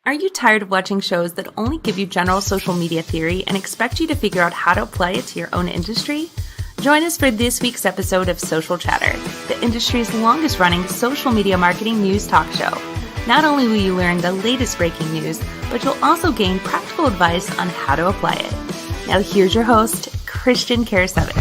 Are you tired of watching shows that only give you general social media theory and expect you to figure out how to apply it to your own industry? Join us for this week's episode of Social Chatter, the industry's longest running social media marketing news talk show. Not only will you learn the latest breaking news, but you'll also gain practical advice on how to apply it. Now here's your host, Christian Karasevich.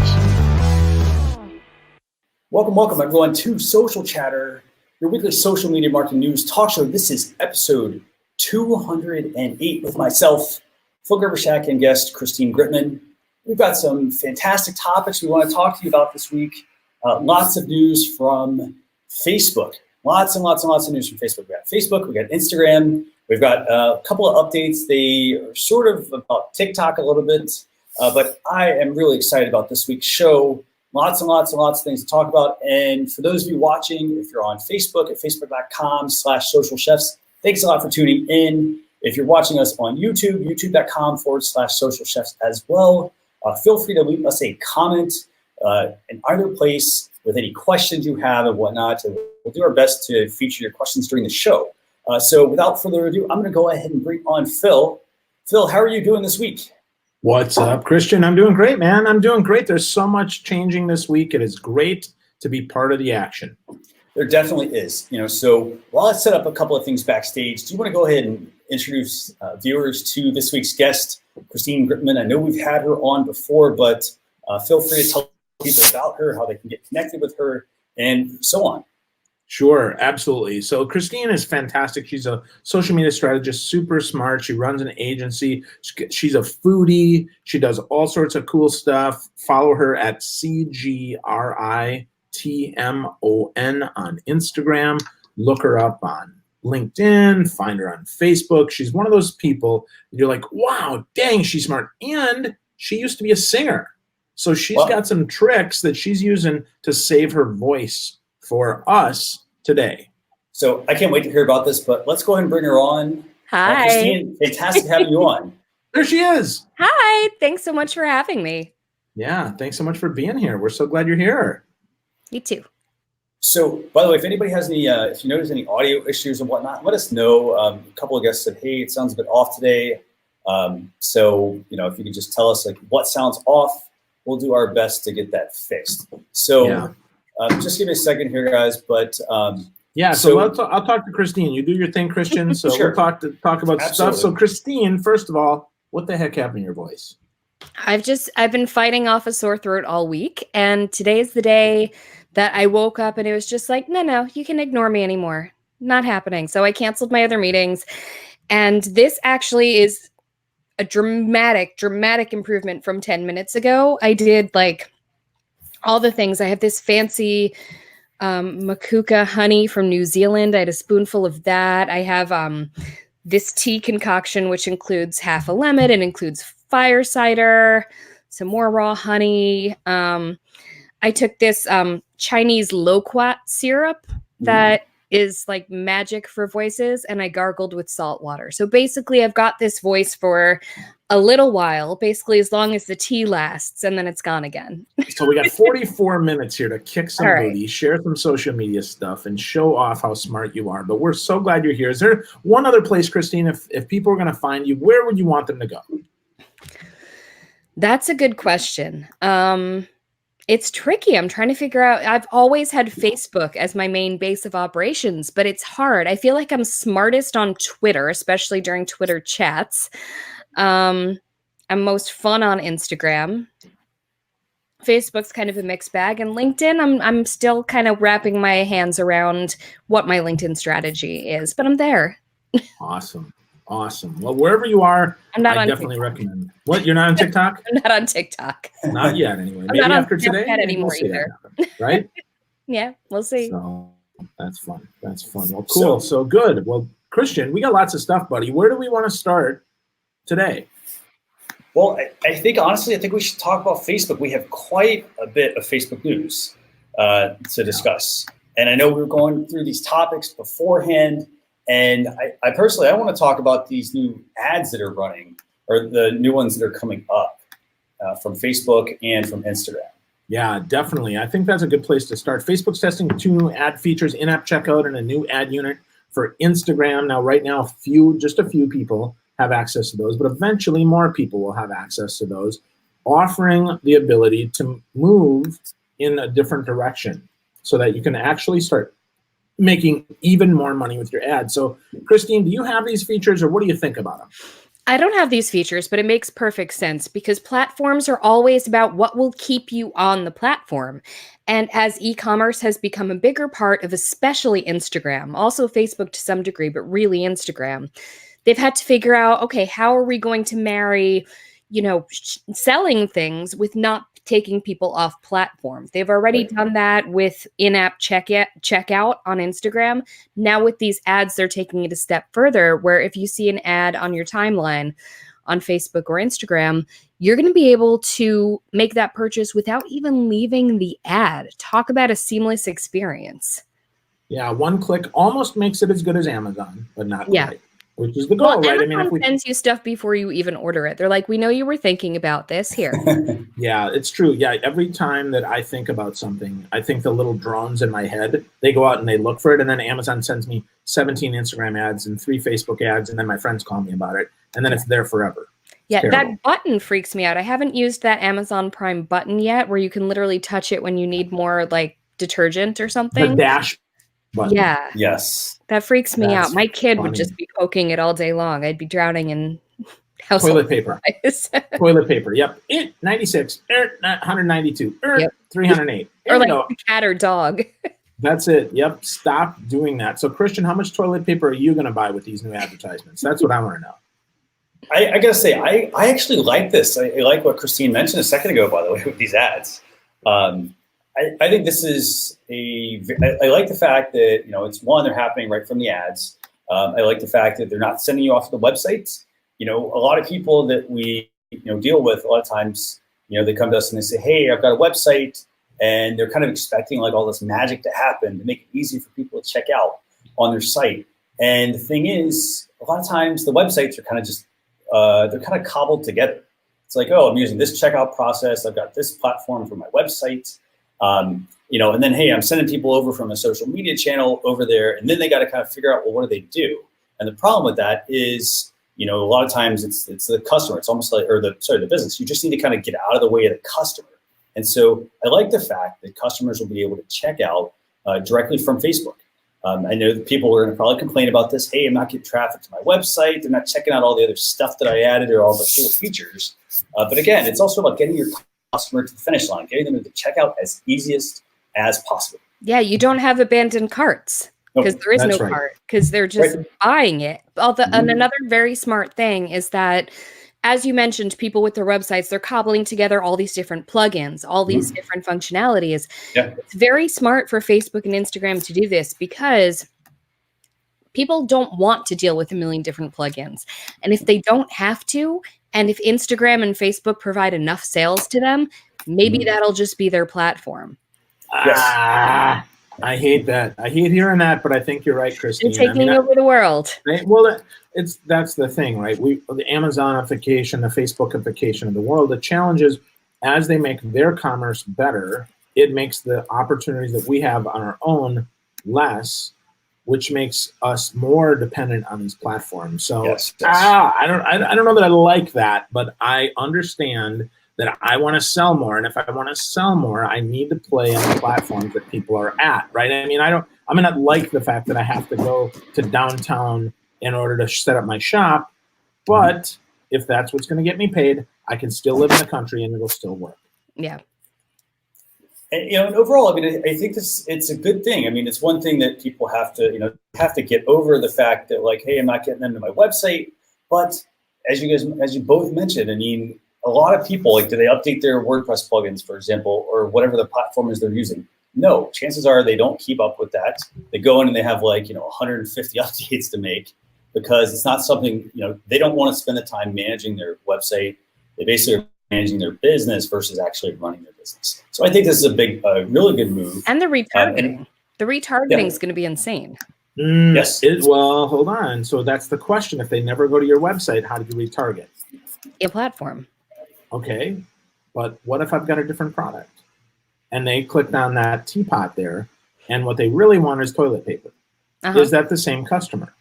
Welcome everyone to Social Chatter, your weekly social media marketing news talk show. This is episode 208 with myself, Phil Gerbershak, and guest Christine Gritmon. We've got some fantastic topics we want to talk to you about this week. Lots of news from Facebook. Lots and lots of news from Facebook. We got Facebook, we got Instagram, we've got a couple of updates. They are sort of about TikTok a little bit, but I am really excited about this week's show. Lots and lots of things to talk about. And for those of you watching, if you're on Facebook at facebook.com/socialchefs, thanks a lot for tuning in. If you're watching us on YouTube, youtube.com/socialchefs as well. Feel free to leave us a comment in either place with any questions you have and whatnot. We'll do our best to feature your questions during the show. So without further ado, I'm going to go ahead and bring on Phil. Phil, how are you doing this week? What's up, Christian? I'm doing great, man. I'm doing great. There's so much changing this week. It is great to be part of the action. There definitely is. So while I set up a couple of things backstage, do you want to go ahead and introduce viewers to this week's guest, Christine Gritmon? I know we've had her on before, but feel free to tell people about her, how they can get connected with her, and so on. Sure, absolutely. So Christine is fantastic. She's a social media strategist, super smart. She runs an agency. She's a foodie. She does all sorts of cool stuff. Follow her at CGRITMON on Instagram. Look her up on LinkedIn. Find her on Facebook. She's one of those people that you're like, wow, dang, she's smart. And she used to be a singer. So she's got some tricks that she's using to save her voice for us today. So I can't wait to hear about this, but let's go ahead and bring her on. Hi. Christine, fantastic having you on. There she is. Hi. Thanks so much for having me. Yeah, thanks so much for being here. We're so glad you're here. Me too. So, by the way, if anybody has any, if you notice any audio issues and whatnot, let us know. A couple of guests said, hey, it sounds a bit off today. So, if you could just tell us what sounds off, we'll do our best to get that fixed. So, yeah. Just give me a second here, guys. But so I'll talk to Christine. You do your thing, Christian. So sure. We'll talk about stuff. So Christine, first of all, what the heck happened to your voice? I've been fighting off a sore throat all week, and today is the day that I woke up and it was just like, no, you can ignore me anymore. Not happening. So I canceled my other meetings, and this actually is a dramatic improvement from 10 minutes ago. I did all the things. I have this fancy makuka honey from New Zealand. I had a spoonful of that. I have this tea concoction, which includes half a lemon. It includes fire cider, some more raw honey. I took this Chinese loquat syrup that is like magic for voices, and I gargled with salt water. So basically, I've got this voice for a little while, basically as long as the tea lasts, and then it's gone again. So we got 44 minutes here to kick some booty, share some social media stuff, and show off how smart you are. But we're so glad you're here. Is there one other place, Christine, if people are going to find you, where would you want them to go? That's a good question. It's tricky. I'm trying to figure out. I've always had Facebook as my main base of operations, but it's hard. I feel like I'm smartest on Twitter, especially during Twitter chats. I'm most fun on Instagram. Facebook's kind of a mixed bag, and LinkedIn, I'm still kind of wrapping my hands around what my LinkedIn strategy is, but I'm there. Awesome. Well, wherever you are, I definitely recommend. What? You're not on TikTok? I'm not on TikTok. Not yet, anyway. I'm Maybe not after on today anymore either. Right? Yeah, we'll see. So that's fun. Well, cool. So good. Well, Christian, we got lots of stuff, buddy. Where do we want to start today? Well, I think we should talk about Facebook. We have quite a bit of Facebook news to discuss. And I know we were going through these topics beforehand. And I personally want to talk about these new ads that are running, or the new ones that are coming up from Facebook and from Instagram. Yeah, definitely. I think that's a good place to start. Facebook's testing 2 new ad features, in-app checkout and a new ad unit For Instagram, now right now, just a few people have access to those, but eventually more people will have access to those, offering the ability to move in a different direction so that you can actually start making even more money with your ads. So, Christine, do you have these features, or what do you think about them? I don't have these features, but it makes perfect sense because platforms are always about what will keep you on the platform. And as e-commerce has become a bigger part of especially Instagram, also Facebook to some degree, but really Instagram, they've had to figure out, okay, how are we going to marry, selling things with not taking people off platform? They've already done that with in-app checkout on Instagram. Now with these ads, they're taking it a step further, where if you see an ad on your timeline on Facebook or Instagram, you're going to be able to make that purchase without even leaving the ad. Talk about a seamless experience. Yeah, one click almost makes it as good as Amazon, but not quite. Which is the goal, well, right? Amazon sends you stuff before you even order it. They're like, we know you were thinking about this here. Yeah, it's true. Yeah, every time that I think about something, I think the little drones in my head, they go out and they look for it, and then Amazon sends me 17 Instagram ads and 3 Facebook ads, and then my friends call me about it, and then it's there forever. Yeah, that button freaks me out. I haven't used that Amazon Prime button yet, where you can literally touch it when you need more like detergent or something. The dash button. Yeah. Yes. That freaks me out. My kid funny. Would just be poking it all day long. I'd be drowning in toilet paper. Toilet paper. Yep. 96. 192. 308. Or like a cat or dog. That's it. Yep. Stop doing that. So, Christian, how much toilet paper are you going to buy with these new advertisements? That's what I want to know. I got to say, I actually like this. I like what Christine mentioned a second ago, by the way, with these ads. I think this is I like the fact that, it's one, they're happening right from the ads. I like the fact that they're not sending you off to the websites. A lot of people that we, deal with a lot of times, they come to us and they say, hey, I've got a website, and they're kind of expecting like all this magic to happen to make it easy for people to check out on their site. And the thing is, a lot of times the websites are kind of just, they're kind of cobbled together. It's like, oh, I'm using this checkout process. I've got this platform for my website. And then, hey, I'm sending people over from a social media channel over there, and then they got to kind of figure out, well, what do they do? And the problem with that is, a lot of times it's the customer. It's almost like, the business. You just need to kind of get out of the way of the customer. And so I like the fact that customers will be able to check out directly from Facebook. I know that people are going to probably complain about this. Hey, I'm not getting traffic to my website. They're not checking out all the other stuff that I added or all the cool features. But again, it's also about getting your customer to the finish line, getting them to checkout as easiest as possible. Yeah, you don't have abandoned carts because there is no cart because they're just buying it. And another very smart thing is that, as you mentioned, people with their websites, they're cobbling together all these different plugins, all these different functionalities. Yeah. It's very smart for Facebook and Instagram to do this because people don't want to deal with a million different plugins. And if they don't have to, and if Instagram and Facebook provide enough sales to them, maybe that'll just be their platform. Yes. I hate that. I hate hearing that, but I think you're right, Christine. And taking over the world. Well, that's the thing, right? The Amazonification, the Facebookification of the world. The challenge is, as they make their commerce better, it makes the opportunities that we have on our own less, which makes us more dependent on these platforms. So I don't know that I like that, but I understand that I want to sell more. And if I want to sell more, I need to play on the platforms that people are at, right? I mean, I may not like the fact that I have to go to downtown in order to set up my shop, but if that's what's going to get me paid, I can still live in the country and it'll still work. Yeah. And, and overall, I mean, I think it's a good thing. I mean, it's one thing that people have to get over the fact that, like, hey, I'm not getting them to my website. But as you both mentioned, I mean, a lot of people, like, do they update their WordPress plugins, for example, or whatever the platform is they're using? No, chances are they don't keep up with that. They go in and they have 150 updates to make because it's not something, they don't want to spend the time managing their website. They basically are managing their business versus actually running their business. So I think this is a really good move. And the retargeting. The retargeting is going to be insane. Yes. Well, hold on. So that's the question. If they never go to your website, how do you retarget? A platform. Okay, but what if I've got a different product? And they clicked on that teapot there, and what they really want is toilet paper. is that the same customer?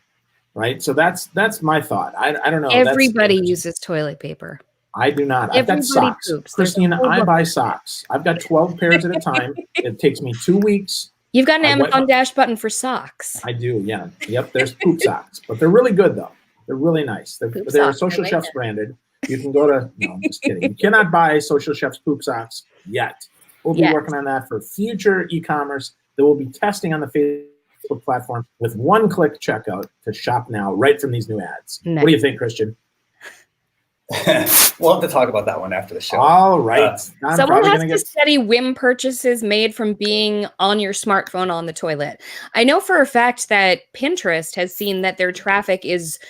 Right. So that's my thought. I don't know. Everybody uses toilet paper. I do not. I've got socks. Poops. Christine, I buy socks. I've got 12 pairs at a time. It takes me 2 weeks. You've got an Amazon dash button for socks. I do, yeah. Yep, there's poop socks. But they're really good, though. They're really nice. They're Social Chefs branded. You can go to, no, I'm just kidding. You cannot buy Social Chefs poop socks yet. We'll be working on that for future e-commerce that we'll be testing on the Facebook platform with one-click checkout to shop now right from these new ads. Nice. What do you think, Christian? We'll have to talk about that one after the show. All right. Someone has to study whim purchases made from being on your smartphone on the toilet. I know for a fact that Pinterest has seen that their traffic is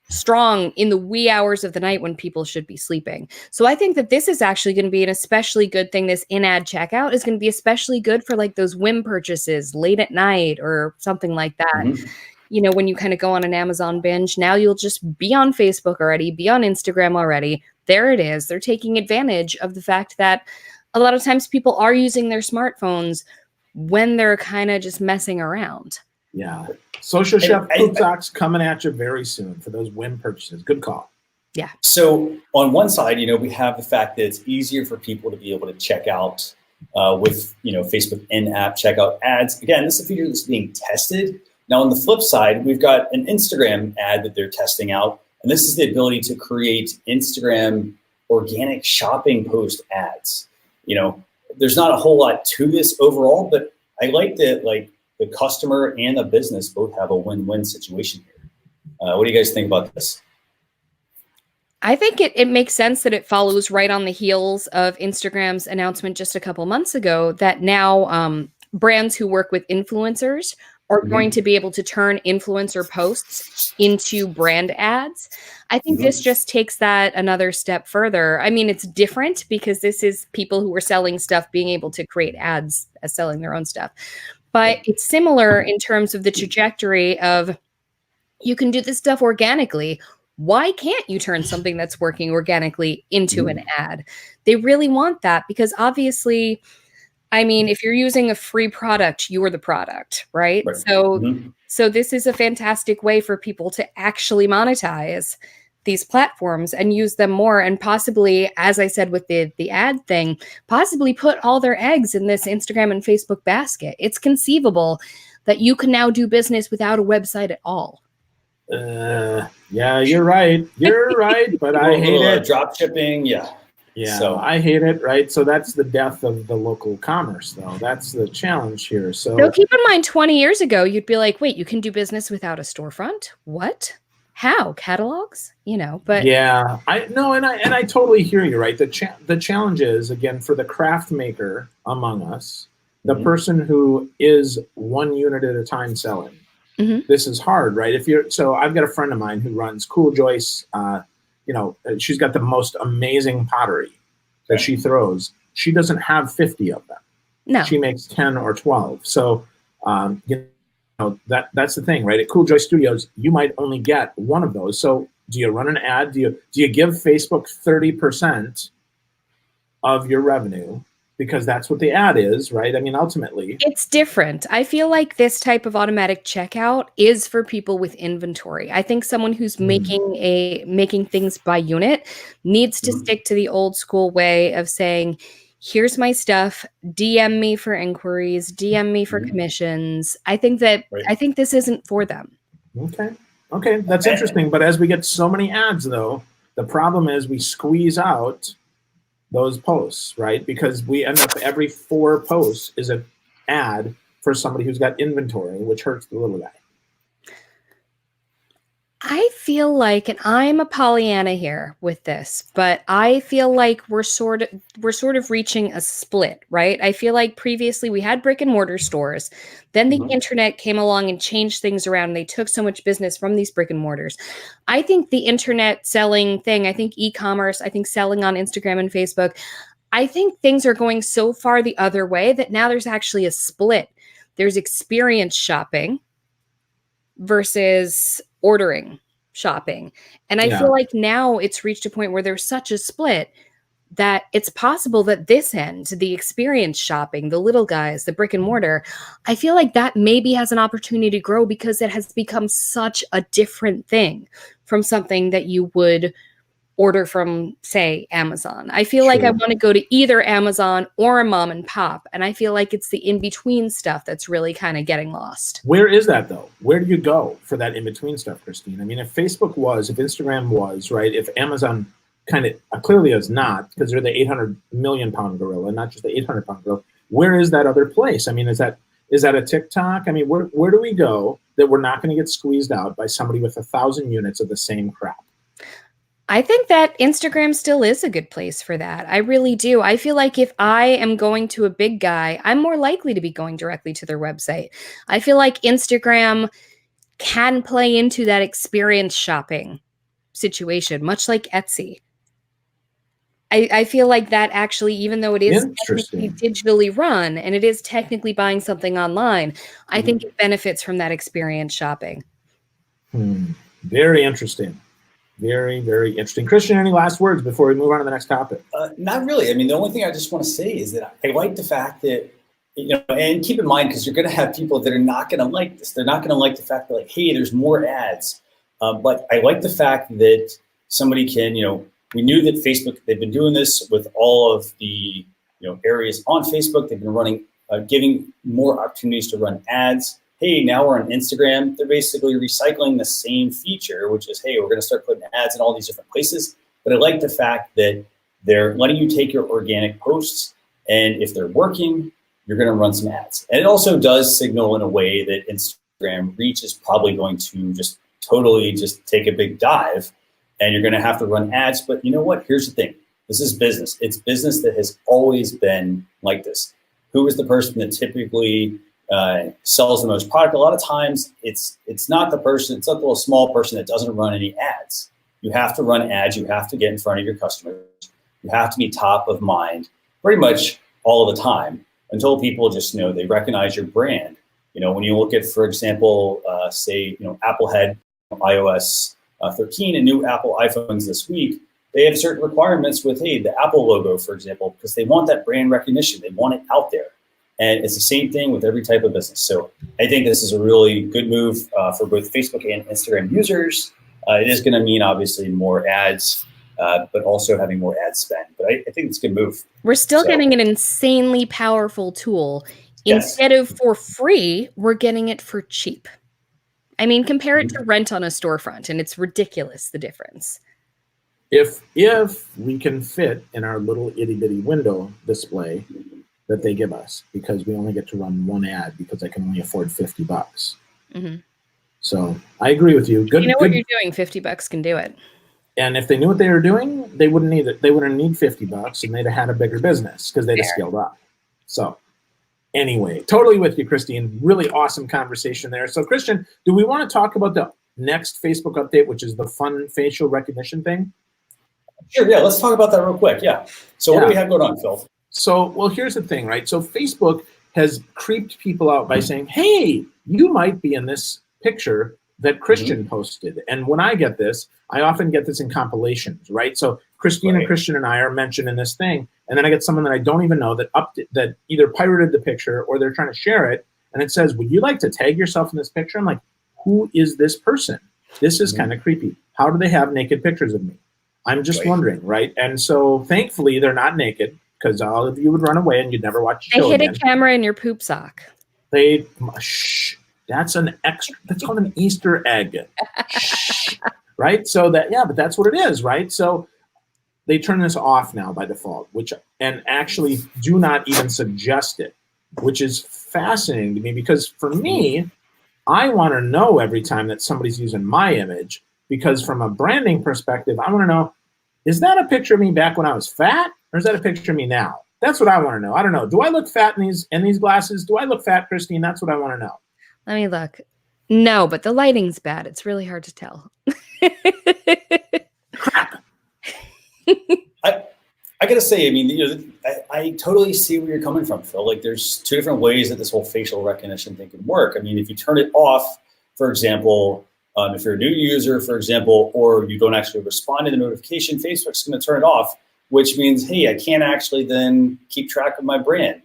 strong in the wee hours of the night when people should be sleeping. So I think that this is actually going to be an especially good thing. This in-ad checkout is going to be especially good for like those whim purchases late at night or something like that. Mm-hmm. You know, when you kind of go on an Amazon binge, now you'll just be on Facebook already, be on Instagram already. There it is. They're taking advantage of the fact that a lot of times people are using their smartphones when they're kind of just messing around. Yeah. Social Chef poop socks coming at you very soon for those whim purchases. Good call. Yeah. So on one side, we have the fact that it's easier for people to be able to check out with, Facebook in-app checkout ads. Again, this is a feature that's being tested. Now, on the flip side, we've got an Instagram ad that they're testing out, and this is the ability to create Instagram organic shopping post ads. There's not a whole lot to this overall, but I like that the customer and the business both have a win-win situation here. What do you guys think about this? I think it makes sense that it follows right on the heels of Instagram's announcement just a couple months ago that now brands who work with influencers are going to be able to turn influencer posts into brand ads. I think this just takes that another step further. I mean, it's different because this is people who are selling stuff being able to create ads as selling their own stuff. But it's similar in terms of the trajectory of you can do this stuff organically. Why can't you turn something that's working organically into an ad? They really want that because obviously, I mean, if you're using a free product, you are the product, right? So this is a fantastic way for people to actually monetize these platforms and use them more and possibly, as I said with the ad thing, possibly put all their eggs in this Instagram and Facebook basket. It's conceivable that you can now do business without a website at all. Yeah, you're right. You're right, but I hate it. Drop shipping, yeah. Yeah, so I hate it, right? So that's the death of the local commerce, though. That's the challenge here. So keep in mind, 20 years ago, you'd be like, wait, you can do business without a storefront? What? How? Catalogs? But yeah, I totally hear you, right? The challenge is, again, for the craft maker among us, the person who is one unit at a time selling. This is hard, right? So I've got a friend of mine who runs Cool Joyce. She's got the most amazing pottery that she throws. She doesn't have 50 of them. No. She makes 10 or 12. So, that's the thing, right? At Cool Joy Studios, you might only get one of those. So do you run an ad? Do you give Facebook 30% of your revenue? Because that's what the ad is, right? I mean, ultimately. It's different. I feel like this type of automatic checkout is for people with inventory. I think someone who's making things by unit needs to stick to the old school way of saying, here's my stuff, DM me for inquiries, DM me for commissions. I think this isn't for them. Okay, that's interesting. But as we get so many ads, though, the problem is we squeeze out those posts, right? Because we end up every 4 posts is an ad for somebody who's got inventory, which hurts the little guy. I feel like, and I'm a Pollyanna here with this, but I feel like we're sort of reaching a split, right? I feel like previously we had brick and mortar stores. Then the internet came along and changed things around. And they took so much business from these brick and mortars. I think the internet selling thing, I think e-commerce, I think selling on Instagram and Facebook, I think things are going so far the other way that now there's actually a split. There's experience shopping versus ordering shopping. And I feel like now it's reached a point where there's such a split. that it's possible that this end, the experience shopping, the little guys, the brick and mortar, I feel like that maybe has an opportunity to grow because it has become such a different thing from something that you would order from, say, Amazon. I feel like I want to go to either Amazon or a mom and pop. And I feel like it's the in-between stuff that's really kind of getting lost. Where is that, though? Where do you go for that in-between stuff, Christine? I mean, if Facebook was, if Instagram was, right, if Amazon kind of clearly is not, because they're the 800 million pound gorilla, not just the 800 pound gorilla, where is that other place? I mean, is that a TikTok? I mean, where do we go that we're not going to get squeezed out by somebody with 1,000 units of the same crap? I think that Instagram still is a good place for that. I really do. I feel like if I am going to a big guy, I'm more likely to be going directly to their website. I feel like Instagram can play into that experience shopping situation, much like Etsy. I feel like that actually, even though it is technically digitally run and it is technically buying something online, I think it benefits from that experience shopping. Very interesting. Very, very interesting. Christian, any last words before we move on to the next topic? Not really. I mean, the only thing I just want to say is that I like the fact that, and keep in mind, because you're going to have people that are not going to like this. They're not going to like the fact that, like, hey, there's more ads. But I like the fact that somebody can, we knew that Facebook, they've been doing this with all of the, areas on Facebook. They've been running, giving more opportunities to run ads. Hey, now we're on Instagram. They're basically recycling the same feature, which is, hey, we're going to start putting ads in all these different places. But I like the fact that they're letting you take your organic posts, and if they're working, you're going to run some ads. And it also does signal in a way that Instagram reach is probably going to just totally just take a big dive, and you're going to have to run ads. But you know what? Here's the thing. This is business. It's business that has always been like this. Who is the person that typically sells the most product? A lot of times it's not the person, it's not the little small person that doesn't run any ads. You have to run ads. You have to get in front of your customers. You have to be top of mind pretty much all the time until people just they recognize your brand. When you look at, for example, say, Apple had iOS 13 and new Apple iPhones this week. They have certain requirements with, hey, the Apple logo, for example, because they want that brand recognition. They want it out there. And it's the same thing with every type of business. So I think this is a really good move for both Facebook and Instagram users. It is going to mean, obviously, more ads, but also having more ad spend. But I think it's a good move. We're still getting an insanely powerful tool. Yes. Instead of for free, we're getting it for cheap. I mean, compare it to rent on a storefront, and it's ridiculous, the difference. If we can fit in our little itty-bitty window display that they give us, because we only get to run one ad because I can only afford $50. Mm-hmm. So I agree with you. Good. What you're doing, $50 can do it. And if they knew what they were doing, they wouldn't need it. They wouldn't need $50, and they'd have had a bigger business because they'd have scaled up. So anyway, totally with you, Christine. Really awesome conversation there. So Christian, do we want to talk about the next Facebook update, which is the fun facial recognition thing? Sure. Yeah. Let's talk about that real quick. Yeah. So what do we have going on, Phil? So, well, here's the thing, right? So Facebook has creeped people out by saying, hey, you might be in this picture that Christian posted. And when I get this, I often get this in compilations, right? So Christine and Christian and I are mentioned in this thing. And then I get someone that I don't even know that either pirated the picture or they're trying to share it. And it says, would you like to tag yourself in this picture? I'm like, who is this person? This is kind of creepy. How do they have naked pictures of me? I'm just wondering, right? And so thankfully they're not naked, because all of you would run away and you'd never watch the show again. They hid a camera in your poop sock. That's called an Easter egg. Right? So but that's what it is, right? So they turn this off now by default, and actually do not even suggest it, which is fascinating to me, because for me, I want to know every time that somebody's using my image, because from a branding perspective, I want to know, is that a picture of me back when I was fat, or is that a picture of me now? That's what I want to know. I don't know. Do I look fat in these glasses? Do I look fat, Christine? That's what I want to know. Let me look. No, but the lighting's bad. It's really hard to tell. Crap. I gotta say, I mean, I totally see where you're coming from, Phil. Like, there's two different ways that this whole facial recognition thing can work. I mean, if you turn it off, for example, if you're a new user, for example, or you don't actually respond to the notification, Facebook's going to turn it off. which means, hey, I can't actually then keep track of my brand.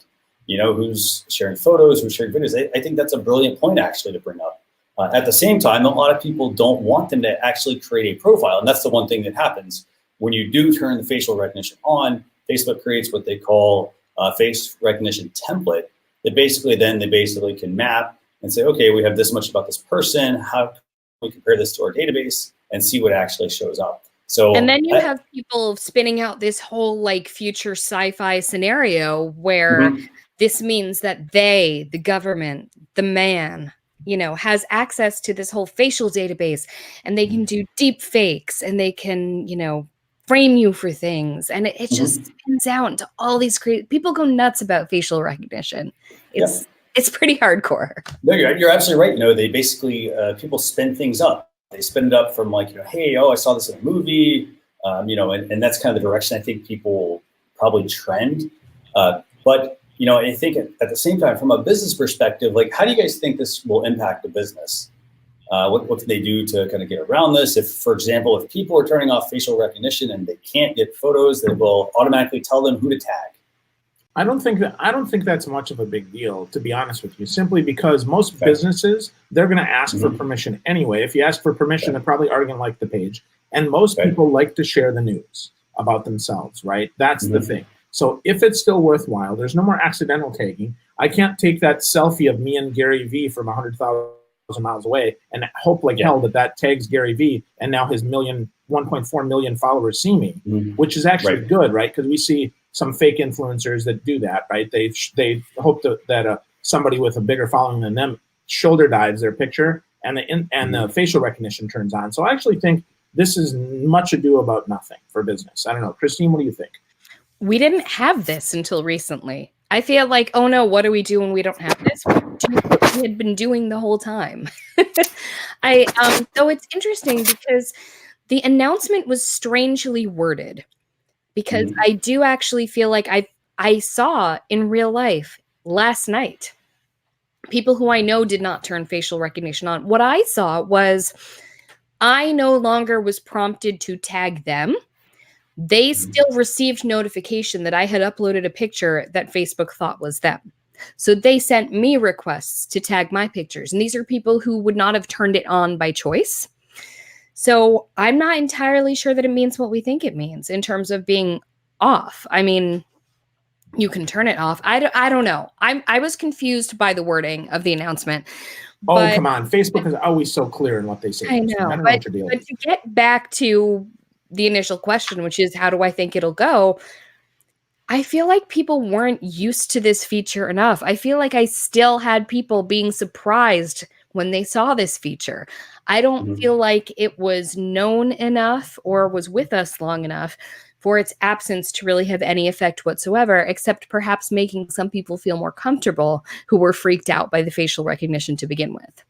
Who's sharing photos, who's sharing videos. I think that's a brilliant point actually to bring up. At the same time, a lot of people don't want them to actually create a profile. And that's the one thing that happens when you do turn the facial recognition on. Facebook creates what they call a face recognition template that basically they can map and say, okay, we have this much about this person. How can we compare this to our database and see what actually shows up? So, and then you have people spinning out this whole like future sci-fi scenario where this means that the government, the man, has access to this whole facial database, and they can do deep fakes, and they can, frame you for things. And it just spins out into all these people go nuts about facial recognition. It's pretty hardcore. No, you're absolutely right. They basically, people spin things up. They spin it up from like, hey, I saw this in a movie, and that's kind of the direction I think people probably trend. But I think at the same time, from a business perspective, like, how do you guys think this will impact the business? What can they do to kind of get around this? If, for example, if people are turning off facial recognition and they can't get photos, that will automatically tell them who to tag. I don't think that's much of a big deal, to be honest with you, simply because most businesses, they're going to ask for permission anyway. If you ask for permission, they're probably already going to like the page. And most people like to share the news about themselves, right? That's the thing. So if it's still worthwhile, there's no more accidental tagging. I can't take that selfie of me and Gary V from 100,000 miles away and hope like hell that tags Gary V, and now his 1.4 million followers see me, which is actually good, right? Because we see some fake influencers that do that, right? They hope that somebody with a bigger following than them shoulder dives their picture, and the facial recognition turns on. So I actually think this is much ado about nothing for business. I don't know, Christine, what do you think? We didn't have this until recently. I feel like, oh no, what do we do when we don't have this? We do what we had been doing the whole time. So it's interesting because the announcement was strangely worded. Because I do actually feel like I saw in real life last night people who I know did not turn facial recognition on. What I saw was I no longer was prompted to tag them. They still received notification that I had uploaded a picture that Facebook thought was them. So they sent me requests to tag my pictures. And these are people who would not have turned it on by choice. So I'm not entirely sure that it means what we think it means in terms of being off. I mean, you can turn it off. I don't know. I was confused by the wording of the announcement. Oh, come on. Facebook is always so clear in what they say. I know. But to get back to the initial question, which is how do I think it'll go? I feel like people weren't used to this feature enough. I feel like I still had people being surprised when they saw this feature. I don't feel like it was known enough or was with us long enough for its absence to really have any effect whatsoever, except perhaps making some people feel more comfortable who were freaked out by the facial recognition to begin with.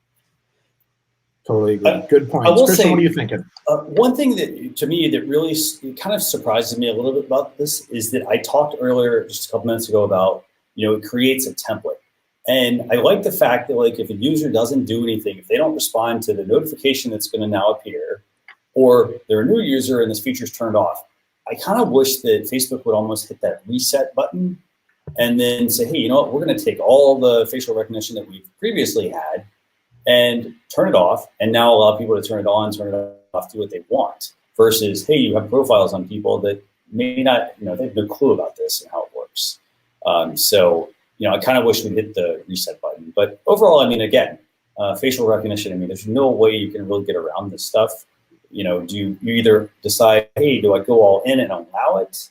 Totally agree. Good point. Christian, what are you thinking? One thing that, to me, that really kind of surprises me a little bit about this is that I talked earlier, just a couple minutes ago, about, it creates a template. And I like the fact that, like, if a user doesn't do anything, if they don't respond to the notification that's going to now appear, or they're a new user and this feature's turned off, I kind of wish that Facebook would almost hit that reset button and then say, hey, you know what, we're going to take all the facial recognition that we've previously had and turn it off, and now allow people to turn it on, turn it off, do what they want, versus, hey, you have profiles on people that may not, they have no clue about this and how it works. I kind of wish we hit the reset button. But overall, I mean, again, facial recognition, I mean, there's no way you can really get around this stuff. Do you either decide, hey, do I go all in and allow it?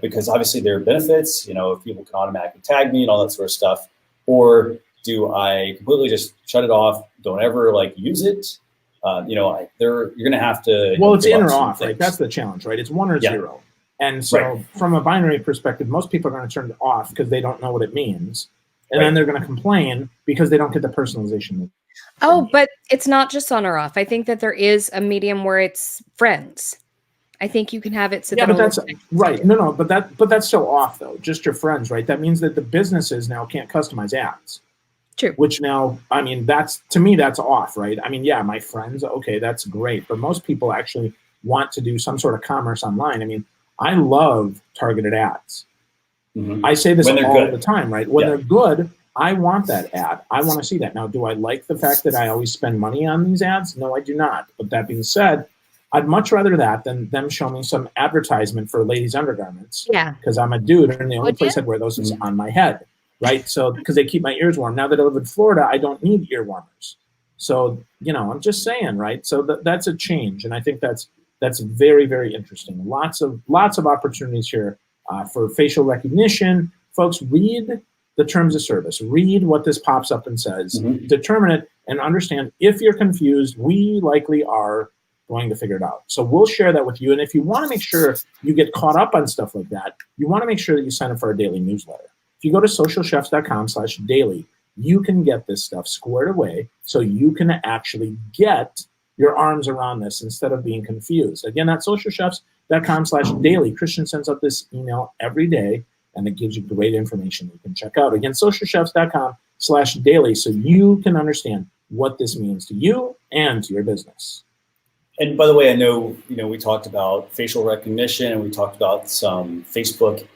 Because obviously there are benefits, if people can automatically tag me and all that sort of stuff, or do I completely just shut it off, don't ever use it? You're going to have to. Well, it's in or off, right? That's the challenge, right? It's 1 or 0. And so from a binary perspective, most people are going to turn it off because they don't know what it means. And then they're going to complain because they don't get the personalization. Oh, but it's not just on or off. I think that there is a medium where it's friends. I think you can have it so but that's right. No, but that's still off though. Just your friends, right? That means that the businesses now can't customize ads. True. Which now, I mean, to me, that's off, right? I mean, yeah, my friends, okay, that's great. But most people actually want to do some sort of commerce online. I mean, I love targeted ads. Mm-hmm. I say this all good. the time, right? When they're good, I want that ad. I want to see that. Now, do I like the fact that I always spend money on these ads? No, I do not. But that being said, I'd much rather that than them show me some advertisement for ladies' undergarments. Yeah. Because I'm a dude, and the only place I'd wear those is on my head, right? So, because they keep my ears warm. Now that I live in Florida, I don't need ear warmers. So, I'm just saying, right? So that's a change, and I think that's very, very interesting. Lots of opportunities here for facial recognition. Folks, read the terms of service. Read what this pops up and says. Determine it and understand. If you're confused, we likely are going to figure it out. So we'll share that with you. And if you want to make sure you get caught up on stuff like that, you want to make sure that you sign up for our daily newsletter. If you go to socialchefs.com/daily, you can get this stuff squared away so you can actually get your arms around this instead of being confused. Again, that's socialchefs.com/daily. Christian sends out this email every day, and it gives you great information you can check out. Again, socialchefs.com/daily so you can understand what this means to you and to your business. And by the way, I know, we talked about facial recognition and we talked about some Facebook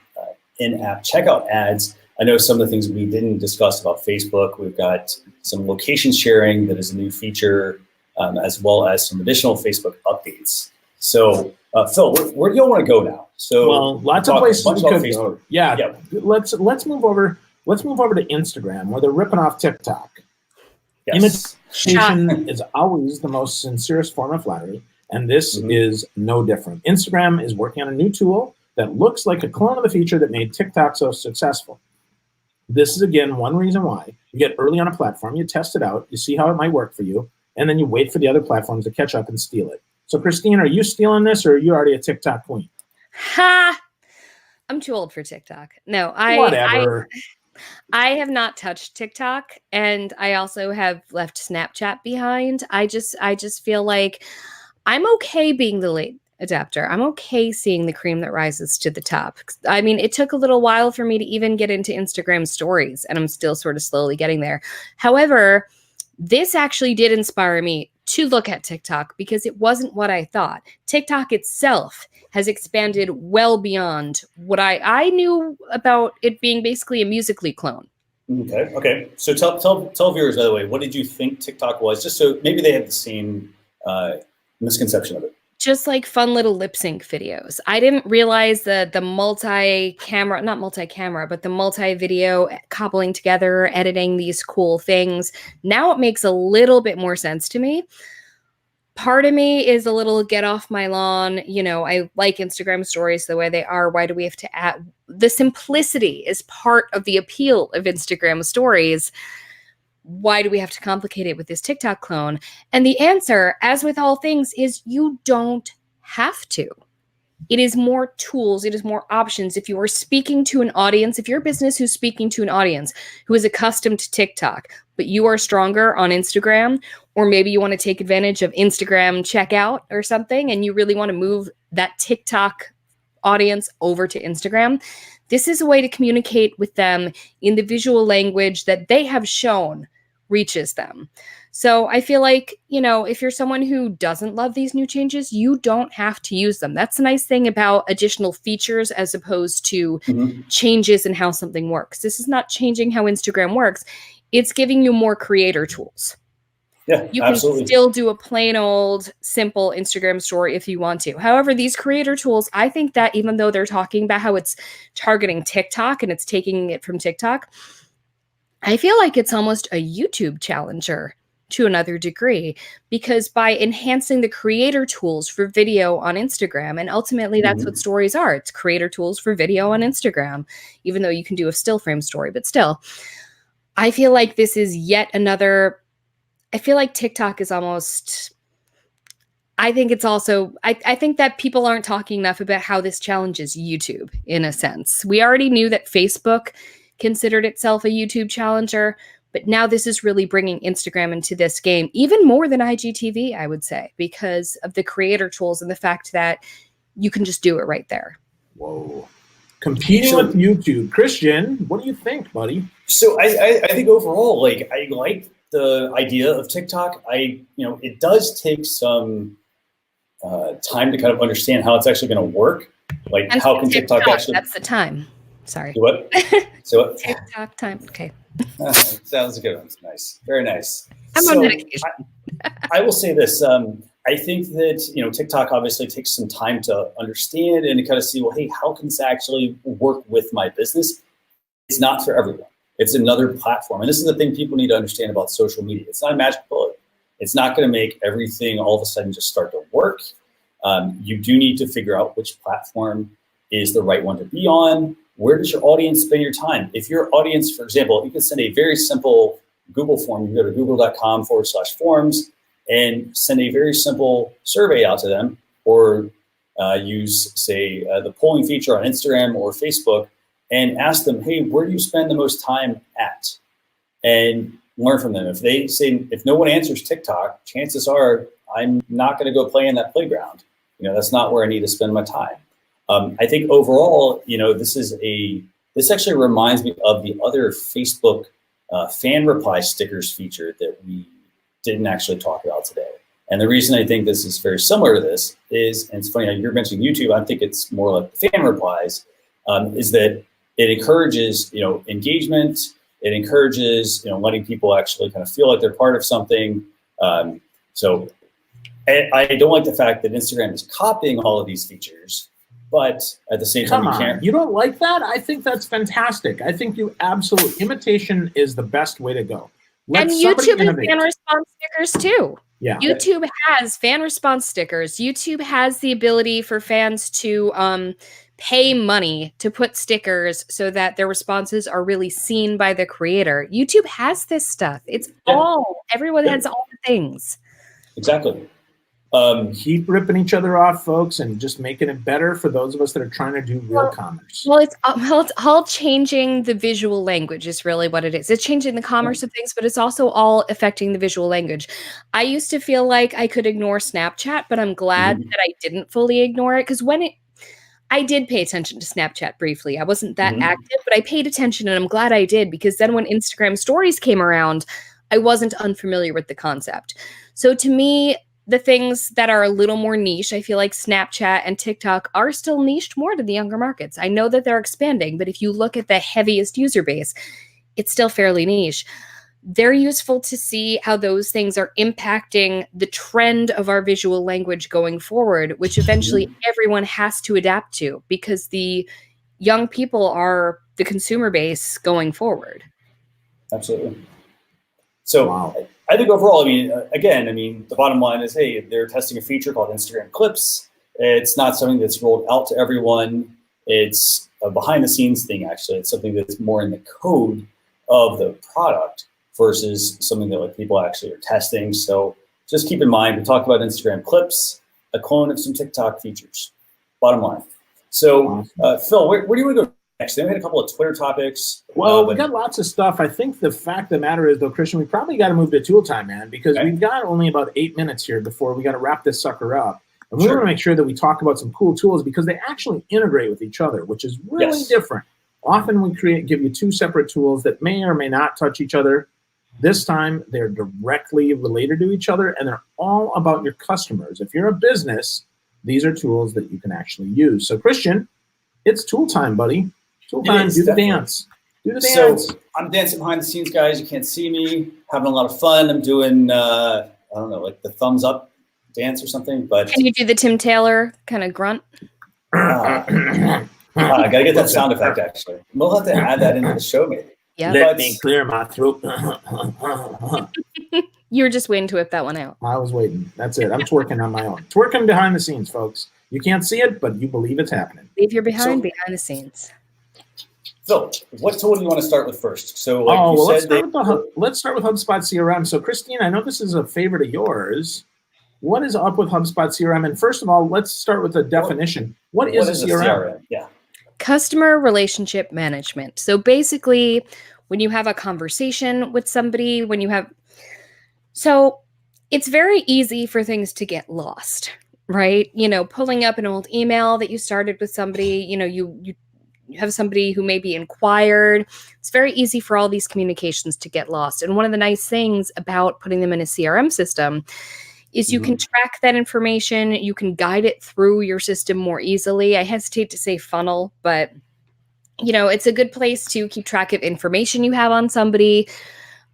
in-app checkout ads. I know some of the things we didn't discuss about Facebook. We've got some location sharing that is a new feature, as well as some additional Facebook updates. So, Phil, where do you want to go now? So, lots of places we could go. Yeah. Let's move over. Let's move over to Instagram, where they're ripping off TikTok. Yes. Imitation is always the most sincerest form of flattery, and this is no different. Instagram is working on a new tool that looks like a clone of the feature that made TikTok so successful. This is, again, one reason why you get early on a platform, you test it out, you see how it might work for you, and then you wait for the other platforms to catch up and steal it. So, Christine, are you stealing this, or are you already a TikTok queen? Ha! I'm too old for TikTok. No, Whatever. I have not touched TikTok, and I also have left Snapchat behind. I just feel like I'm okay being the late adapter. I'm okay seeing the cream that rises to the top. I mean, it took a little while for me to even get into Instagram stories, and I'm still sort of slowly getting there. However, this actually did inspire me to look at TikTok because it wasn't what I thought. TikTok itself has expanded well beyond what I knew about it being basically a Musical.ly clone. Okay. So tell viewers, by the way, what did you think TikTok was? Just so maybe they have the same misconception of it. Just like fun little lip sync videos. I didn't realize that the multi-video cobbling together, editing these cool things. Now it makes a little bit more sense to me. Part of me is a little get off my lawn. I like Instagram stories the way they are. Why do we have to add? The simplicity is part of the appeal of Instagram stories. Why do we have to complicate it with this TikTok clone? And the answer, as with all things, is you don't have to. It is more tools. It is more options. If you are speaking to an audience, if you're a business who's speaking to an audience who is accustomed to TikTok, but you are stronger on Instagram, or maybe you want to take advantage of Instagram checkout or something, and you really want to move that TikTok audience over to Instagram, this is a way to communicate with them in the visual language that they have shown reaches them. So I feel like, if you're someone who doesn't love these new changes, you don't have to use them. That's the nice thing about additional features as opposed to changes in how something works. This is not changing how Instagram works. It's giving you more creator tools. Yeah, you absolutely. can still do a plain old simple Instagram story if you want to. However, these creator tools, I think that even though they're talking about how it's targeting TikTok and it's taking it from TikTok, I feel like it's almost a YouTube challenger to another degree, because by enhancing the creator tools for video on Instagram, and ultimately that's what stories are. It's creator tools for video on Instagram, even though you can do a still frame story, but still, I feel like this is yet another. I feel like TikTok is almost, I think it's also, I think that people aren't talking enough about how this challenges YouTube in a sense. We already knew that Facebook considered itself a YouTube challenger, but now this is really bringing Instagram into this game, even more than IGTV, I would say, because of the creator tools and the fact that you can just do it right there. Whoa. Competing with YouTube. Christian, what do you think, buddy? So I think overall, I like the idea of TikTok. It does take some time to kind of understand how it's actually going to work. Like, And how can TikTok actually? That's the time. Sorry. Do what? So what? TikTok time. Okay. Sounds good. Nice. Very nice. I'm on medication. I will say this. I think that, TikTok obviously takes some time to understand and to kind of see, well, hey, how can this actually work with my business? It's not for everyone. It's another platform. And this is the thing people need to understand about social media. It's not a magic bullet. It's not going to make everything all of a sudden just start to work. You do need to figure out which platform is the right one to be on. Where does your audience spend your time? If your audience, for example, you can send a very simple Google form. You go to google.com/forms and send a very simple survey out to them, or use, say, the polling feature on Instagram or Facebook and ask them, hey, where do you spend the most time at? And learn from them. If they say, if no one answers TikTok, chances are I'm not going to go play in that playground. That's not where I need to spend my time. I think overall, this actually reminds me of the other Facebook fan reply stickers feature that we didn't actually talk about today. And the reason I think this is very similar to this is, and it's funny, you're mentioning YouTube, I think it's more like fan replies, is that it encourages, engagement. It encourages, letting people actually kind of feel like they're part of something. So I don't like the fact that Instagram is copying all of these features, but at the same time, you can't. You don't like that? I think that's fantastic. I think imitation is the best way to go. And YouTube has fan response stickers too. Yeah. YouTube has fan response stickers. YouTube has the ability for fans to pay money to put stickers so that their responses are really seen by the creator. YouTube has this stuff. It's everyone has all the things. Exactly. Keep ripping each other off, folks, and just making it better for those of us that are trying to do real commerce. Well, it's all changing the visual language is really what it is. It's changing the commerce of things, but it's also all affecting the visual language. I used to feel like I could ignore Snapchat, but I'm glad that I didn't fully ignore it, because I did pay attention to Snapchat briefly. I wasn't that active, but I paid attention, and I'm glad I did, because then when Instagram stories came around, I wasn't unfamiliar with the concept. So to me, the things that are a little more niche, I feel like Snapchat and TikTok are still niched more to the younger markets. I know that they're expanding, but if you look at the heaviest user base, it's still fairly niche. They're useful to see how those things are impacting the trend of our visual language going forward, which eventually everyone has to adapt to, because the young people are the consumer base going forward. Absolutely. So I think overall, the bottom line is, hey, they're testing a feature called Instagram Clips. It's not something that's rolled out to everyone. It's a behind the scenes thing, actually. It's something that's more in the code of the product versus something that people actually are testing. So just keep in mind, we talked about Instagram Clips, a clone of some TikTok features. Bottom line. So Phil, where do you want to go next? Then we had a couple of Twitter topics. Well, we got lots of stuff. I think the fact of the matter is, though, Christian, we probably got to move to tool time, man, because we've got only about 8 minutes here before we got to wrap this sucker up. And we want to make sure that we talk about some cool tools, because they actually integrate with each other, which is really different. Often we give you two separate tools that may or may not touch each other. This time, they're directly related to each other, and they're all about your customers. If you're a business, these are tools that you can actually use. So, Christian, it's tool time, buddy. Tool time, do the dance. Do the dance. So I'm dancing behind the scenes, guys. You can't see me. Having a lot of fun. I'm doing, I don't know, like the thumbs up dance or something. But can you do the Tim Taylor kind of grunt? I got to get that sound effect, actually. We'll have to add that into the show, maybe. Yeah. Let me clear my throat. You were just waiting to whip that one out. I was waiting. That's it. I'm twerking on my own. Twerking behind the scenes, folks. You can't see it, but you believe it's happening. Leave your behind the scenes. So, what tool do you want to start with first? So, let's start with HubSpot CRM. So, Christine, I know this is a favorite of yours. What is up with HubSpot CRM? And first of all, let's start with the definition. What is a CRM? Yeah. Customer relationship management. So basically, when you have a conversation with somebody, so it's very easy for things to get lost, right? Pulling up an old email that you started with somebody, you have somebody who maybe inquired. It's very easy for all these communications to get lost. And one of the nice things about putting them in a CRM system is you can track that information. You can guide it through your system more easily. I hesitate to say funnel, but it's a good place to keep track of information you have on somebody,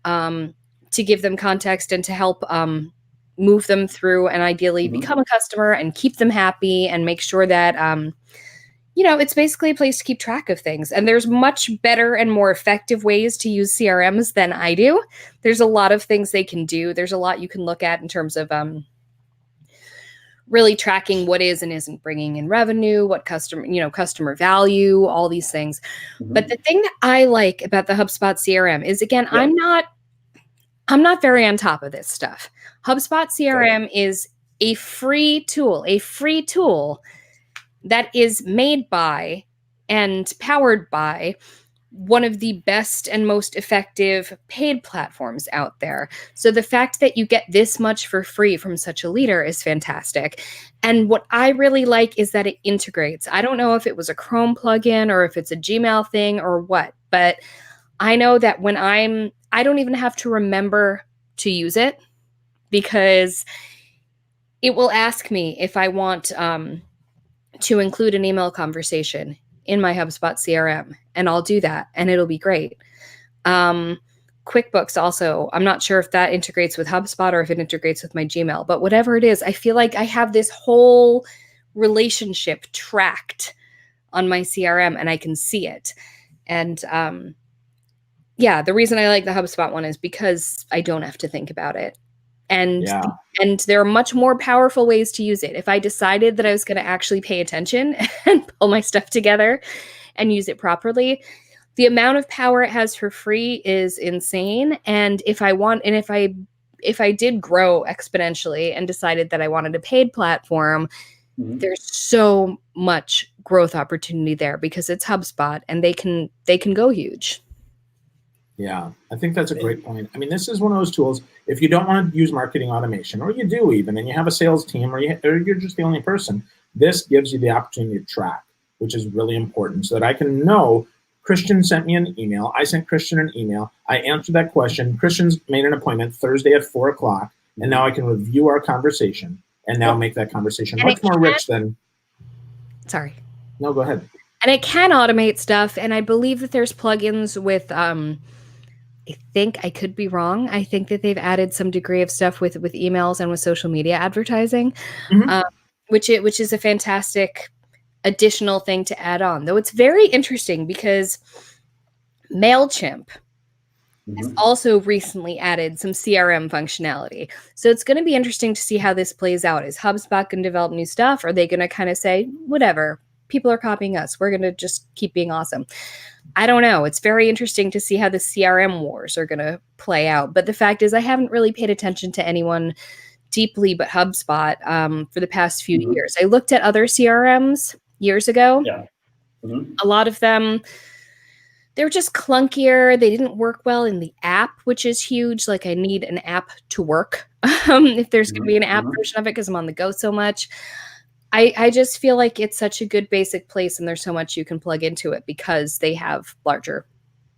to give them context and to help move them through and ideally become a customer and keep them happy and make sure that, it's basically a place to keep track of things. And there's much better and more effective ways to use CRMs than I do. There's a lot of things they can do. There's a lot you can look at in terms of really tracking what is and isn't bringing in revenue, what customer value, all these things. But the thing that I like about the HubSpot CRM is, again, I'm not very on top of this stuff. HubSpot CRM is a free tool that is made by and powered by one of the best and most effective paid platforms out there. So the fact that you get this much for free from such a leader is fantastic. And what I really like is that it integrates. I don't know if it was a Chrome plugin or if it's a Gmail thing or what, but I know that when I don't even have to remember to use it, because it will ask me if I want to include an email conversation in my HubSpot CRM, and I'll do that, and it'll be great. QuickBooks also, I'm not sure if that integrates with HubSpot or if it integrates with my Gmail, but whatever it is, I feel like I have this whole relationship tracked on my CRM and I can see it. And the reason I like the HubSpot one is because I don't have to think about it. And there are much more powerful ways to use it. If I decided that I was going to actually pay attention and pull my stuff together and use it properly, the amount of power it has for free is insane. And if I did grow exponentially and decided that I wanted a paid platform, there's so much growth opportunity there because it's HubSpot and they can go huge. Yeah, I think that's a great point. I mean, this is one of those tools, if you don't want to use marketing automation, or you do even, and you have a sales team, or you're just the only person, this gives you the opportunity to track, which is really important, so that I can know Christian sent me an email, I sent Christian an email, I answered that question, Christian's made an appointment Thursday at 4:00, and now I can review our conversation, and now make that conversation much more rich than... Sorry. No, go ahead. And it can automate stuff, and I believe that there's plugins with... I think, I could be wrong, I think that they've added some degree of stuff with emails and with social media advertising, which is a fantastic additional thing to add on. Though it's very interesting because MailChimp has also recently added some CRM functionality. So it's going to be interesting to see how this plays out. Is HubSpot going to develop new stuff? Or are they going to kind of say, whatever, people are copying us, we're going to just keep being awesome? I don't know. It's very interesting to see how the CRM wars are going to play out. But the fact is, I haven't really paid attention to anyone deeply but HubSpot for the past few years. I looked at other CRMs years ago. Yeah. A lot of them, they were just clunkier. They didn't work well in the app, which is huge. Like, I need an app to work if there's going to be an app version of it, because I'm on the go so much. I just feel like it's such a good basic place, and there's so much you can plug into it because they have a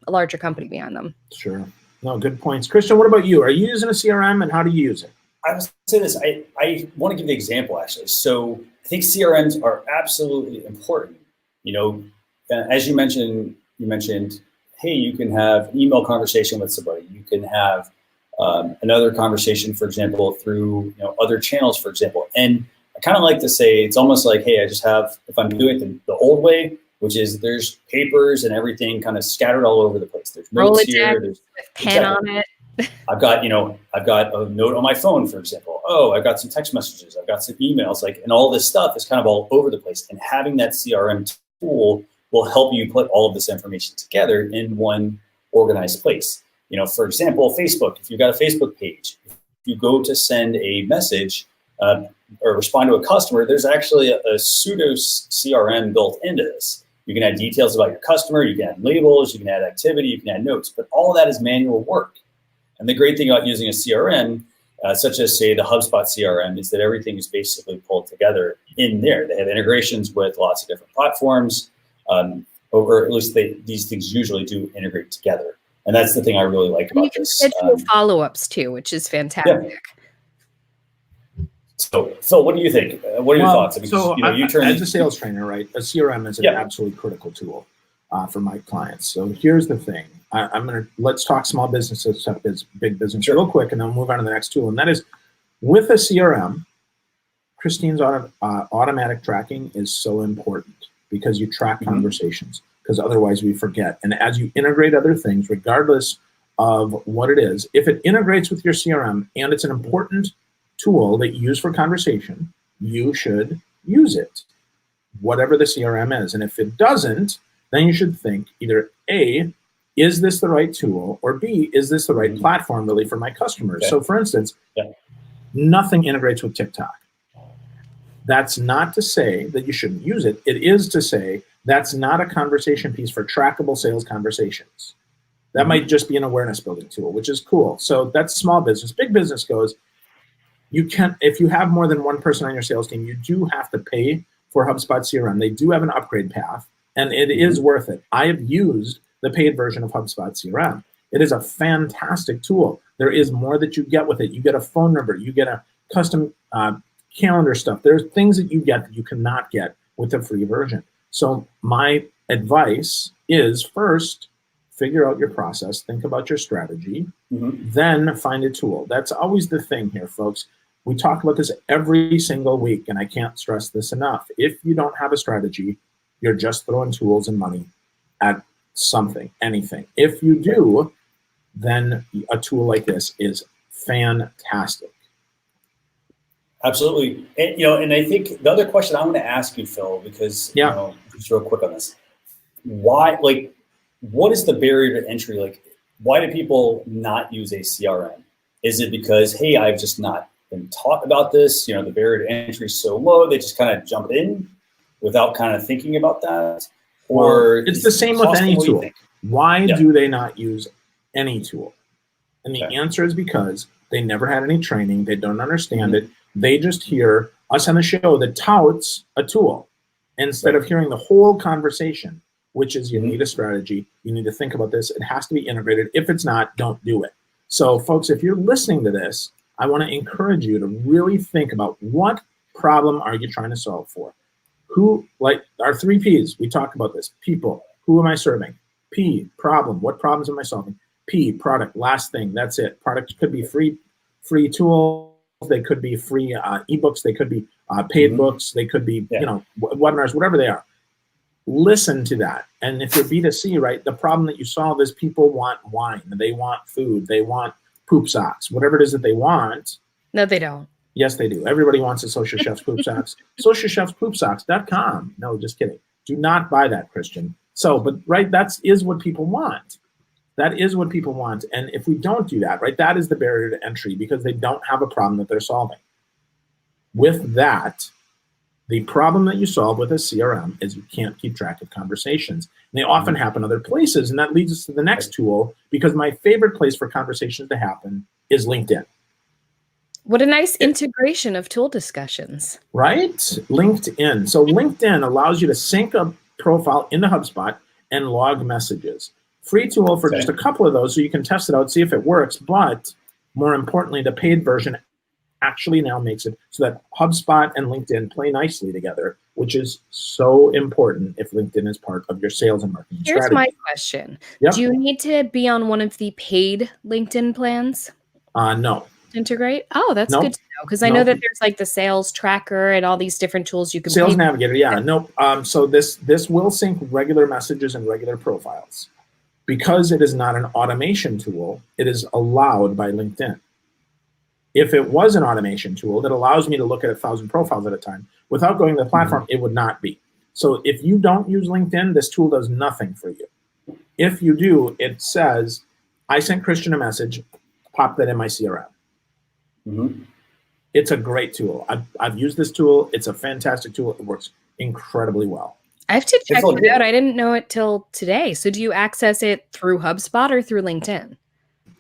larger company behind them. Sure. No, good points. Christian, what about you? Are you using a CRM, and how do you use it? I would say this. I want to give the example, actually. So I think CRMs are absolutely important. As you mentioned, hey, you can have an email conversation with somebody. You can have another conversation, for example, through other channels, for example. And I kind of like to say it's almost like, hey, I just have, if I'm doing it the old way, which is there's papers and everything kind of scattered all over the place. There's notes here. There's pen on it. I've got a note on my phone, for example. Oh, I've got some text messages. I've got some emails, and all this stuff is kind of all over the place. And having that CRM tool will help you put all of this information together in one organized place. For example, Facebook. If you've got a Facebook page, if you go to send a message, or respond to a customer, there's actually a pseudo CRM built into this. You can add details about your customer, you can add labels, you can add activity, you can add notes, but all of that is manual work. And the great thing about using a CRM, such as, say, the HubSpot CRM, is that everything is basically pulled together in there. They have integrations with lots of different platforms, or at least these things usually do integrate together. And that's the thing I really like about this. You can schedule follow-ups too, which is fantastic. Yeah. So, Phil, what do you think? What are your thoughts? Because, So you turn as a sales trainer, right, a CRM is an absolutely critical tool for my clients. So here's the thing. Let's talk small businesses, big business real quick, and then we'll move on to the next tool. And that is, with a CRM, Christine's automatic tracking is so important because you track conversations, because otherwise we forget. And as you integrate other things, regardless of what it is, if it integrates with your CRM and it's an important tool that you use for conversation, you should use it, whatever the CRM is. And if it doesn't, then you should think either A, is this the right tool? Or B, is this the right platform really for my customers? Okay. So for instance, nothing integrates with TikTok. That's not to say that you shouldn't use it. It is to say that's not a conversation piece for trackable sales conversations. That might just be an awareness building tool, which is cool. So that's small business. Big business goes, you can, if you have more than one person on your sales team, you do have to pay for HubSpot CRM. They do have an upgrade path, and it is worth it. I have used the paid version of HubSpot CRM. It is a fantastic tool. There is more that you get with it. You get a phone number. You get a custom calendar stuff. There's things that you get that you cannot get with the free version. So my advice is, first, figure out your process, think about your strategy, then find a tool. That's always the thing here, folks. We talk about this every single week, and I can't stress this enough. If you don't have a strategy, you're just throwing tools and money at something, anything. If you do, then a tool like this is fantastic. Absolutely. And, and I think the other question I'm going to ask you, Phil, because, just real quick on this, why, what is the barrier to entry? Why do people not use a CRM? Is it because, hey, I've just not been taught about this? The barrier to entry is so low, they just kind of jump in without kind of thinking about that? Or it's the same with any tool. Why do they not use any tool? And the answer is because they never had any training. They don't understand it. They just hear us on the show that touts a tool instead of hearing the whole conversation, which is you need a strategy. You need to think about this. It has to be integrated. If it's not, don't do it. So folks, if you're listening to this, I want to encourage you to really think about what problem are you trying to solve for? Who, our 3 Ps, we talk about this. People, who am I serving? P, problem, what problems am I solving? P, product, last thing, that's it. Product could be free tools. They could be free ebooks. They could be paid books. They could be, webinars, whatever they are. Listen to that. And if you're B2C, right, the problem that you solve is people want wine. They want food. They want poop socks, whatever it is that they want. No, they don't. Yes, they do. Everybody wants a Social Chef's poop socks. SocialChefsPoopsocks.com. No, just kidding. Do not buy that, Christian. So, but right, that is what people want. That is what people want. And if we don't do that, right, that is the barrier to entry because they don't have a problem that they're solving. With that, the problem that you solve with a CRM is you can't keep track of conversations. And they often happen other places, and that leads us to the next tool, because my favorite place for conversations to happen is LinkedIn. What a nice integration of tool discussions. Right? LinkedIn. So LinkedIn allows you to sync a profile into HubSpot and log messages. Free tool for just a couple of those so you can test it out, see if it works. But more importantly, the paid version actually now makes it so that HubSpot and LinkedIn play nicely together, which is so important if LinkedIn is part of your sales and marketing strategy. Here's my question. Do you need to be on one of the paid LinkedIn plans? No. Integrate? Oh, that's good to know, because I know that there's the sales tracker and all these different tools you can Sales Navigator, nope. So this will sync regular messages and regular profiles. Because it is not an automation tool, it is allowed by LinkedIn. If it was an automation tool that allows me to look at 1,000 profiles at a time without going to the platform, it would not be. So if you don't use LinkedIn, this tool does nothing for you. If you do, it says, I sent Christian a message, pop that in my CRM. It's a great tool. I've used this tool. It's a fantastic tool. It works incredibly well. I have to check it out. I didn't know it till today. So do you access it through HubSpot or through LinkedIn?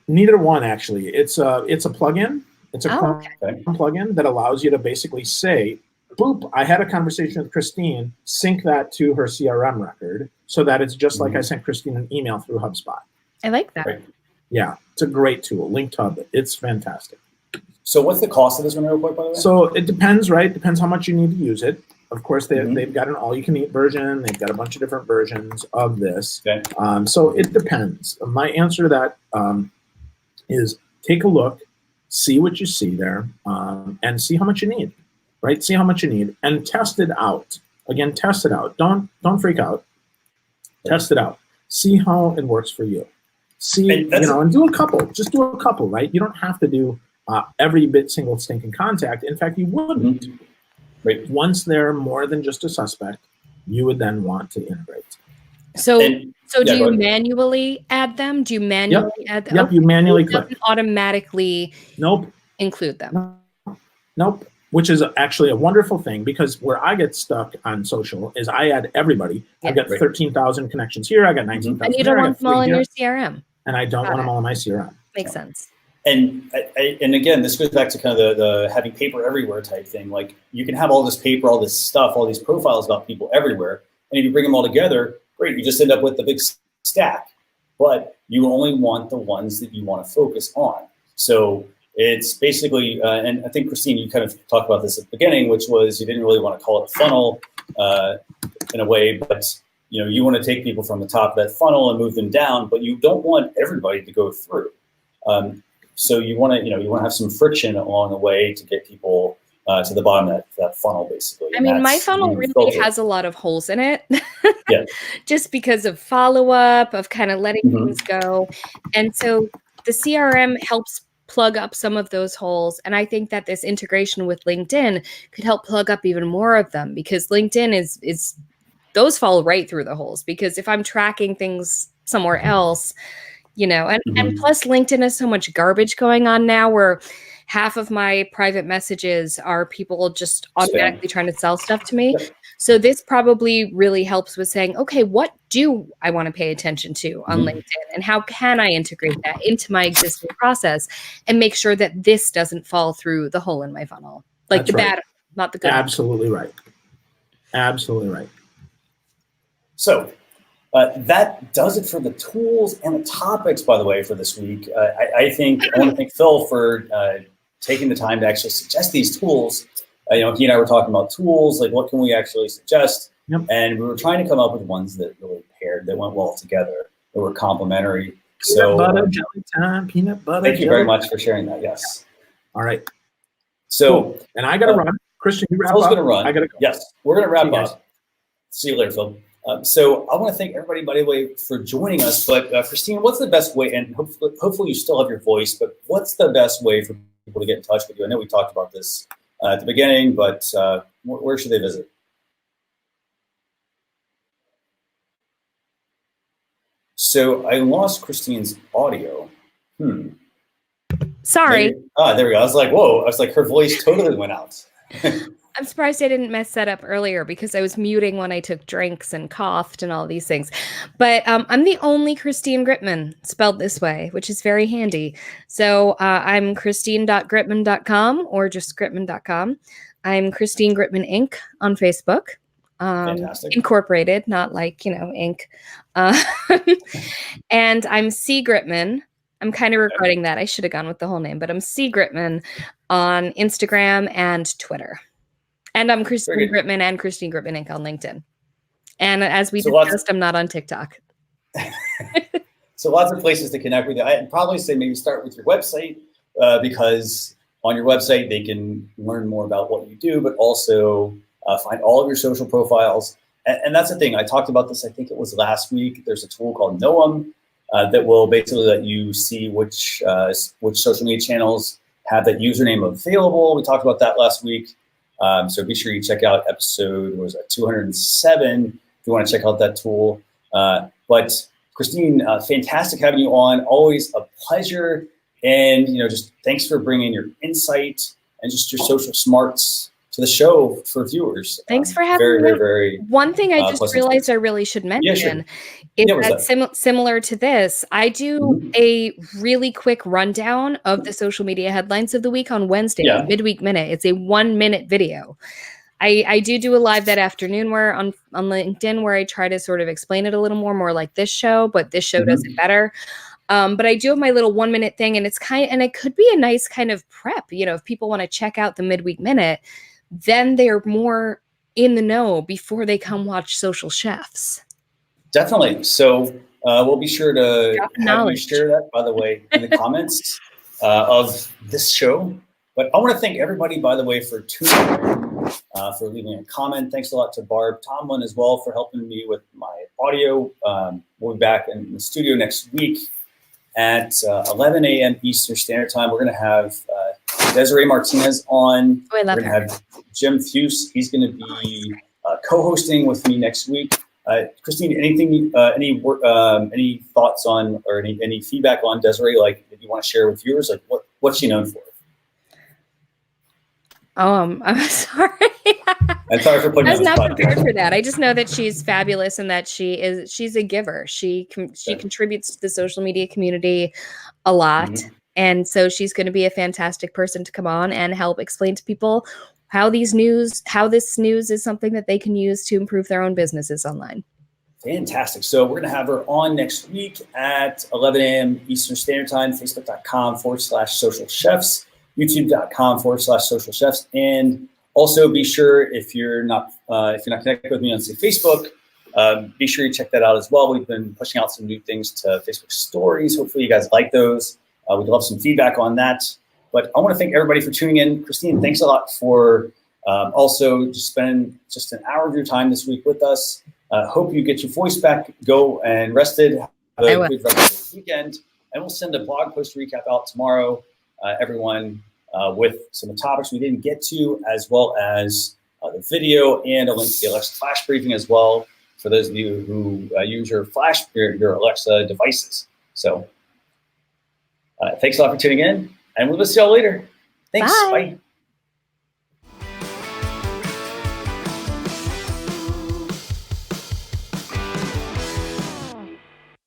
Neither one, actually. It's a plugin. It's a plugin that allows you to basically say, boop, I had a conversation with Christine, sync that to her CRM record so that it's just like I sent Christine an email through HubSpot. I like that. Right. Yeah, it's a great tool. Linked Hub, it's fantastic. So what's the cost of this one real quick, by the way? So it depends, right? Depends how much you need to use it. Of course, they've got an all-you-can-eat version. They've got a bunch of different versions of this. Okay. So it depends. My answer to that is take a look, see what you see there, and see how much you need, right? See how much you need and test it out. Again, test it out. Don't freak out. Test it out. See how it works for you. See, and do a couple. Just do a couple, right? You don't have to do every single stinking contact. In fact, you wouldn't. Mm-hmm. Right. Once they're more than just a suspect, you would then want to integrate. So do you manually add them? Do you manually add them? Yep, you manually click. Automatically include them. Nope. Which is actually a wonderful thing, because where I get stuck on social is I add everybody. I've got 13,000 connections here. I got 19,000 and you don't want them all in your CRM. And I don't want them all in my CRM. Makes sense. And again, this goes back to kind of the having paper everywhere type thing. Like, you can have all this paper, all this stuff, all these profiles about people everywhere. And if you bring them all together, great, you just end up with the big stack. But you only want the ones that you want to focus on. So it's basically, and I think, Christine, you kind of talked about this at the beginning, which was you didn't really want to call it a funnel in a way, but you want to take people from the top of that funnel and move them down, but you don't want everybody to go through. So you want to have some friction along the way to get people to the bottom of that funnel, basically. I mean, my funnel really has a lot of holes in it. Just because of follow-up, of kind of letting things go. And so the CRM helps plug up some of those holes. And I think that this integration with LinkedIn could help plug up even more of them, because LinkedIn is those fall right through the holes. Because if I'm tracking things somewhere else, and plus LinkedIn has so much garbage going on now, where half of my private messages are people just automatically trying to sell stuff to me. So this probably really helps with saying, okay, what do I want to pay attention to on LinkedIn, and how can I integrate that into my existing process and make sure that this doesn't fall through the hole in my funnel, like That's the bad, not the good. Absolutely right. Absolutely right. So that does it for the tools and the topics, by the way, for this week. I want to thank Phil for taking the time to actually suggest these tools. He and I were talking about tools, like what can we actually suggest? And we were trying to come up with ones that really paired, that went well together, that were complementary. Peanut butter jelly time, peanut butter. Thank you very much for sharing that. Yes. All right. So, cool. And I got to run. Christian, you wrap Phil's up. Going to run. I got to go. Yes, we're going to wrap up. See you later, Phil. So I want to thank everybody, by the way, for joining us. But Christine, what's the best way? And hopefully you still have your voice. But what's the best way for people to get in touch with you? I know we talked about this at the beginning, but where should they visit? So I lost Christine's audio. Sorry. There we go. I was like, whoa. I was like, her voice totally went out. I'm surprised I didn't mess that up earlier, because I was muting when I took drinks and coughed and all these things. But I'm the only Christine Gritmon spelled this way, which is very handy. So I'm christine.gritmon.com or just gritmon.com. I'm Christine Gritmon Inc. on Facebook. Incorporated, not like, Inc. And I'm C. Gritmon. I'm kind of regretting that. I should have gone with the whole name, but I'm C. Gritmon on Instagram and Twitter. And I'm Christine Gritmon and Christine Gritmon Inc. on LinkedIn. And as we discussed, I'm not on TikTok. So lots of places to connect with you. I'd probably say maybe start with your website, because on your website, they can learn more about what you do, but also find all of your social profiles. And that's the thing. I talked about this, I think it was last week. There's a tool called Noam that will basically let you see which social media channels have that username available. We talked about that last week. So be sure you check out episode 207 if you want to check out that tool. But Christine, fantastic having you on. Always a pleasure. And just thanks for bringing your insight and just your social smarts to the show for viewers. Thanks for having me. Very, very. One thing I just realized I really should mention is that similar to this, I do a really quick rundown of the social media headlines of the week on Wednesday, Midweek Minute. It's a 1-minute video. I do a live that afternoon where on LinkedIn where I try to sort of explain it a little more like this show, but this show does it better. But I do have my little 1 minute thing, and it could be a nice kind of prep. If people want to check out the midweek minute, then they're more in the know before they come watch Social Chefs. Definitely. So we'll be sure to have you share that, by the way, in the comments of this show. But I want to thank everybody, by the way, for tuning in, for leaving a comment. Thanks a lot to Barb Tomlin as well for helping me with my audio. We'll be back in the studio next week at 11 a.m. Eastern Standard Time. We're going to have Desiree Martinez on. Oh, I love We're going to have Jim Fuse. He's going to be co-hosting with me next week. Christine, anything, any thoughts on, or any feedback on Desiree, like that you want to share with viewers? Like what's she known for? I'm sorry. I'm sorry for putting you on the spot. I was not prepared for that. I just know that she's fabulous and that she's a giver. She contributes to the social media community a lot. Mm-hmm. And so she's going to be a fantastic person to come on and help explain to people how this news is something that they can use to improve their own businesses online. Fantastic. So we're going to have her on next week at 11 a.m. Eastern Standard Time, facebook.com/social chefs. youtube.com/social chefs. And also be sure, if you're not connected with me on, say, Facebook, be sure you check that out as well. We've been pushing out some new things to Facebook stories. Hopefully you guys like those. We'd love some feedback on that. But I want to thank everybody for tuning in. Christine, thanks a lot for also just spending just an hour of your time this week with us. Hope you get your voice back, go and rested. Have a good rest of the weekend. And we'll send a blog post recap out tomorrow, everyone, with some of the topics we didn't get to, as well as the video and a link to the Alexa Flash briefing as well, for those of you who use your Alexa devices. So thanks a lot for tuning in, and we'll see y'all later. Thanks. Bye.